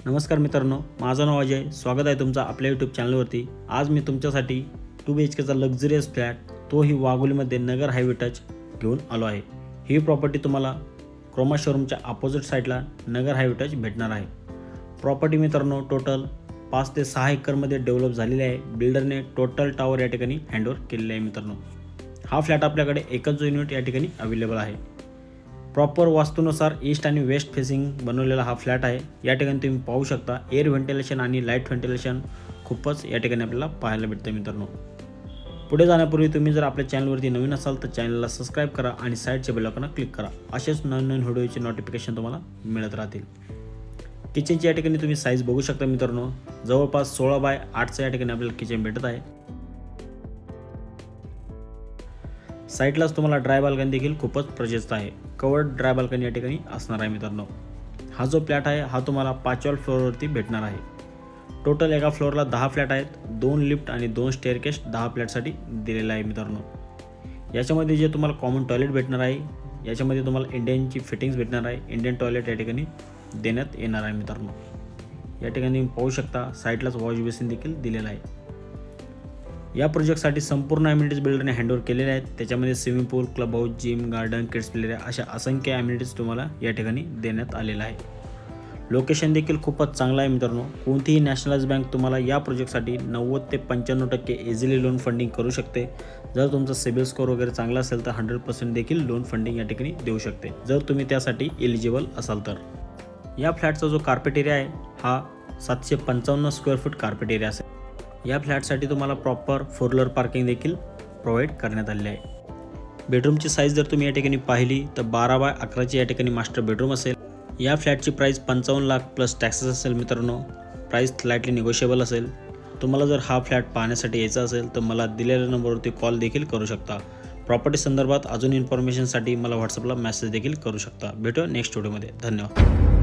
नमस्कार मित्रांनो, माझं नाव अजय. स्वागत आहे तुमचं आपल्या यूट्यूब चॅनलवरती. आज मी तुमच्यासाठी 2 BHKचा लक्झरियस फ्लॅट, तोही वाघोलीमध्ये नगर हायवे टच घेऊन आलो आहे. ही प्रॉपर्टी तुम्हाला क्रोमा शोरूमच्या अपोजिट साईडला नगर हायवे टच भेटणार आहे. प्रॉपर्टी मित्रांनो टोटल 5 ते 6 एकरमध्ये डेव्हलप झालेली आहे. बिल्डरने टोटल टॉवर या ठिकाणी हँडओव्हर केलेले आहे. मित्रांनो हा फ्लॅट आपल्याकडे एकच युनिट या ठिकाणी अवेलेबल आहे. प्रॉपर वास्तूनुसार ईस्ट आणि वेस्ट फेसिंग बनवलेला हा फ्लॅट आहे. या ठिकाणी तुम्ही पाहू शकता एअर व्हेंटिलेशन आणि लाईट व्हेंटिलेशन खूपच या ठिकाणी आपल्याला पाहायला भेटतं. मित्रांनो पुढे जाण्यापूर्वी तुम्ही जर आपल्या चॅनलवरती नवीन असाल तर चॅनलला सबस्क्राईब करा आणि साईडच्या बेल आयकॉनला क्लिक करा. असेच नवीन व्हिडिओचे नोटिफिकेशन तुम्हाला मिळत राहतील. किचनची या ठिकाणी तुम्ही साईज बघू शकता. मित्रांनो जवळपास 16x8 या ठिकाणी आपल्याला किचन भेटत आहे. साईडलाच तुम्हाला ड्राय बाल्कनी देखील खूपच प्रशस्त आहे. कवर्ड ड्राय बाल्कनी या ठिकाणी असणार आहे. मित्रांनो हा जो फ्लॅट आहे हा तुम्हाला 5व्या फ्लोअरवरती भेटणार आहे. टोटल एका फ्लोअरला 10 फ्लॅट आहेत. 2 लिफ्ट आणि 2 स्टेअरकेस 10 फ्लॅटसाठी दिलेला आहे. मित्रांनो याच्यामध्ये जे तुम्हाला कॉमन टॉयलेट भेटणार आहे, याच्यामध्ये तुम्हाला इंडियनची फिटिंग्स भेटणार आहे. इंडियन टॉयलेट या ठिकाणी देण्यात येणार आहे. मित्रांनो या ठिकाणी पाहू शकता साईडलाच वॉश बेसिन देखील दिलेला आहे. या प्रोजेक्टसाठी संपूर्ण ॲम्युनिटीज बिल्डरने हँडओव्हर केलेले आहेत. त्याच्यामध्ये swimming pool, club house, gym, garden, kids play area अशा असंख्य ॲम्युनिटीज तुम्हाला या ठिकाणी देण्यात आलेला आहे. लोकेशन देखील खूपच चांगलं आहे. मित्रांनो कोणतीही नॅशनलाइज बँक तुम्हाला या प्रोजेक्टसाठी 90 ते 95% इझिली लोन फंडिंग करू शकते. जर तुमचा सिबिल स्कोअर वगैरे चांगला असेल तर 100% देखील लोन फंडिंग या ठिकाणी देऊ शकते, जर तुम्ही त्यासाठी एलिजिबल असाल तर. या फ्लॅटचा जो कार्पेट एरिया आहे हा 755 स्क्वेअर फूट कार्पेट एरिया असेल. या फ्लॅटसाठी तुम्हाला प्रॉपर 4 व्हीलर पार्किंग देखील प्रोव्हाइड करण्यात आलेली आहे. बेडरूमची साईज जर तुम्ही या ठिकाणी पाहिली तर 12x11 या ठिकाणी मास्टर बेडरूम असेल. या फ्लॅटची प्राईस 55 लाख प्लस टॅक्सेस असेल. मित्रांनो प्राईस स्लाइटली निगोशिएबल असेल. तुम्हाला जर हा फ्लॅट पाहण्यासाठी यायचा असेल तर मला दिलेल्या नंबरवरती कॉल देखील करू शकता. प्रॉपर्टी संदर्भात अजून इन्फॉर्मेशनसाठी मला व्हॉट्सअपला मेसेज देखील करू शकता. भेटू नेक्स्ट व्हिडिओमध्ये. धन्यवाद.